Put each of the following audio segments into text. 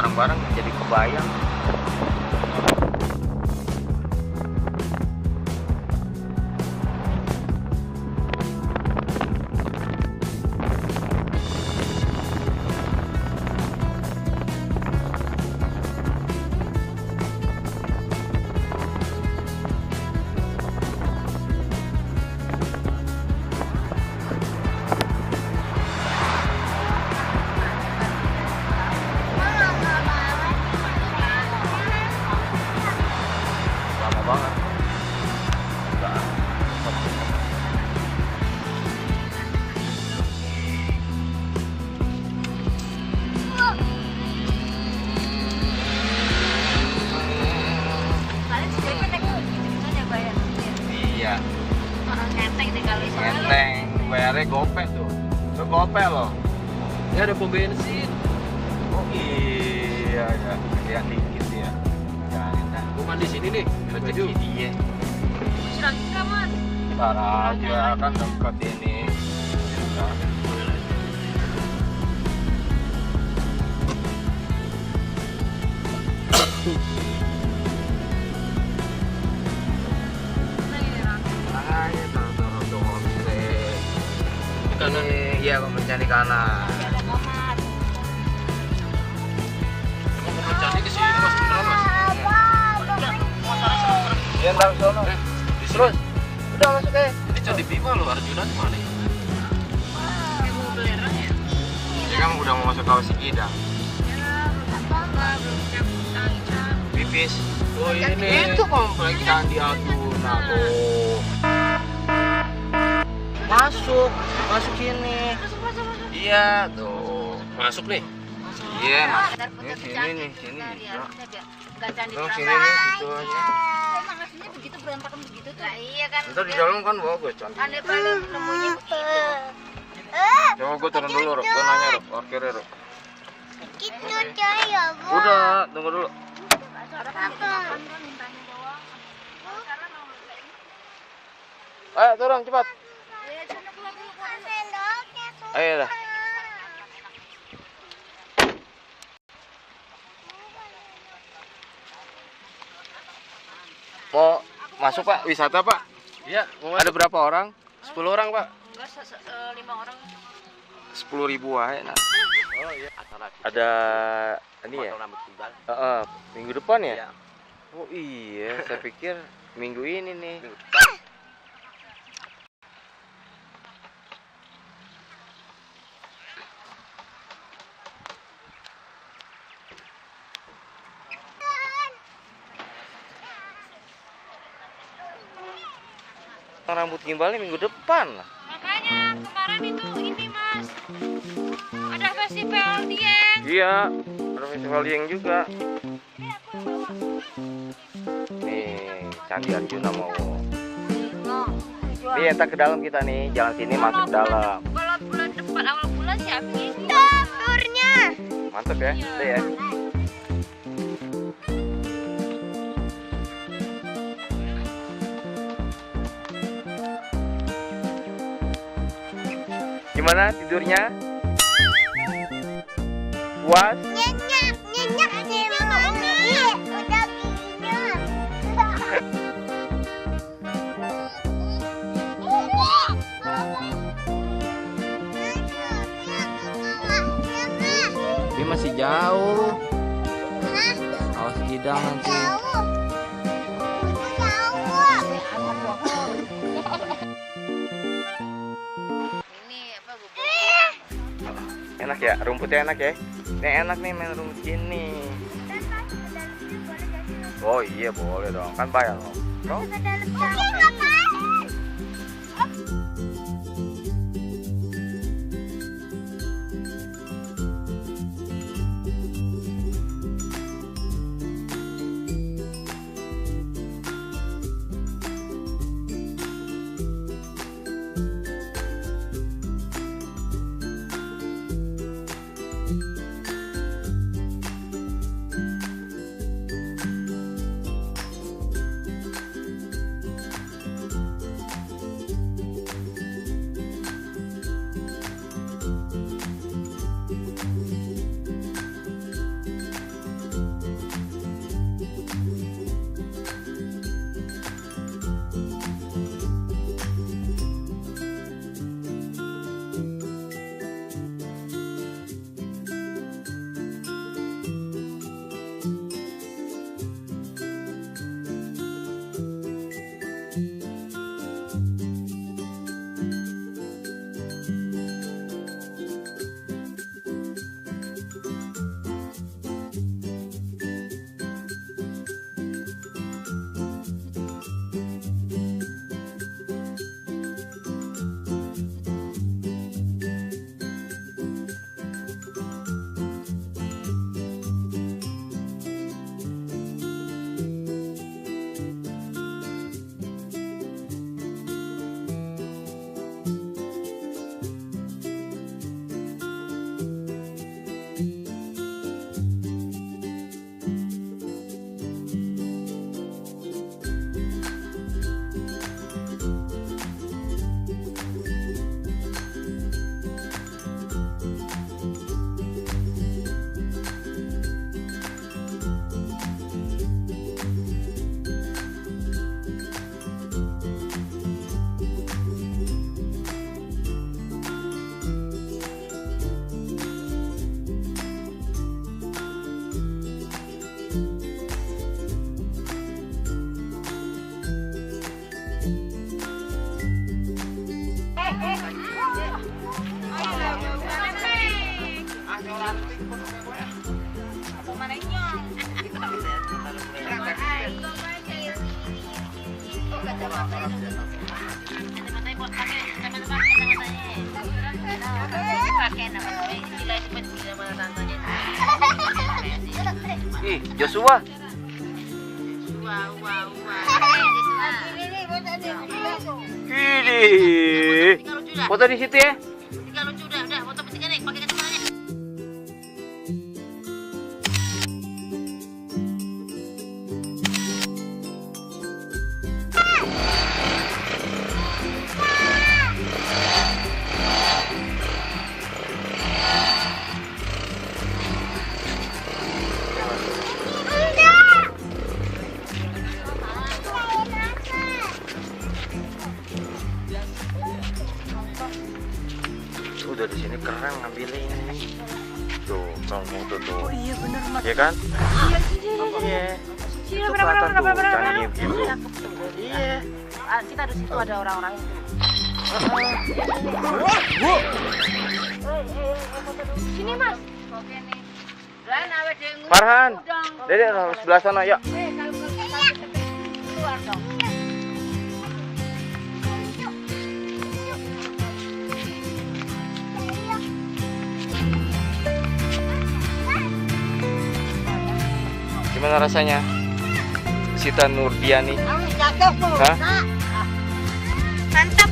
bareng-bareng jadi kebayang. Banget. Iya. Ngenteng deh kali. Ngenteng, bayarnya gopek tuh. Itu gopek loh. Ya ada pom bensin. Oh iya ya, gedean dikit ya. Jangan dah. Gua mandi sini nih, baju. Iya. Lagi nggak mas? Ntar aja kan dekat ini. Makanya tuh homestay. Kanan. Iya, mencari kanan. Ada kamar. Mau mencari ke sini mas, beneran mas? Iya, ntar sono. Terus, Udah masuk ya. ini Candi Bima loh, Arjuna di mana? Mau belerang ya? Ini kan udah mau masuk kawasan Sikidang. Belum siap tanggung. Pipis. Oh ini. Itu komplek Candi Arjuna tuh. Masuk sini. Masuk. Iya tuh. Masuk nih. Iya. Ini Sini bisa. Gak candi Terus sini berantakan. nih situ aja. Emang aslinya begitu berantakan begitu tuh. Nah, iya kan. Ntar di dalam kan bagus Candi. Pandai-pandai nemunya begitu. Coba gue turun dulu, Rok. Gue nanya, Rok. Parkirnya, Rok. Gitu coy ya bu. Udah, tunggu dulu. Ayo turun cepat. Sendoknya susah. Ayo dah. Mau masuk Pak? Wisata Pak? Iya, mau Ada berapa orang? 10 orang pak. Enggak 5 orang. 10.000 aja. Nah. Oh iya. Acara Ada ini ya? rambut tunggal. Minggu depan ya? Iya. Oh iya, saya pikir minggu ini nih. Rambut gimbalnya minggu depan lah. Makanya kemarin itu ini mas. Ada festival Dieng. Iya, ada festival Dieng juga. Nih, Candi Arjuna mau. Nih, entar ke dalam kita nih, jalan sini masuk ke dalam. Kalau bulan depan awal bulan siapin. Turnya. Mantap ya, udah ya. Gimana tidurnya? Puas? Nyenyak sih mau. Iya, udah giginya. Dia masih jauh. Awas Sikidang nanti. Ini apa bubur? Enak ya, rumputnya enak ya. Ini enak nih main rumput gini. Oh iya boleh dong, kan bayar loh. Bro. Ih, Joshua. Ini. Foto di situ ya. Udah di sini keren ngambilin. Tuh, kamu foto tuh. Oh iya bener Mas. Iya kan? Iya. Itu Bener bener kelihatan bener tuh, bener. canggih gitu. Iya. Kita di situ ada orang-orang. Sini Mas. Oke nih. Farhan, Dede sebelah sana yuk. Keluar dong. Gimana rasanya? Sita Nurdiani. Hah? Mantap.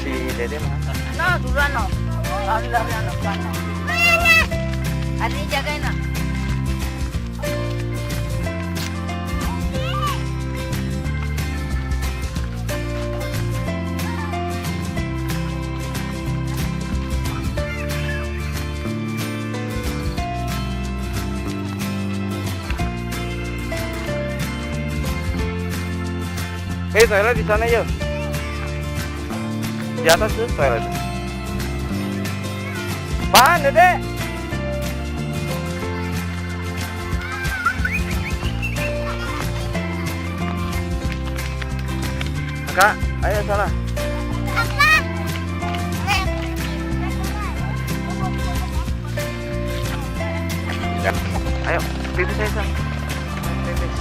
Si Dede mana? No, duluan no. Lari-lari anak belakang. Hari ini jagain no. Toilet di sana yuk. Di atas tuh toilet. Pan, Dede. Kak, ayo sana. Ya, ayo, pipis saya sana. Pipis.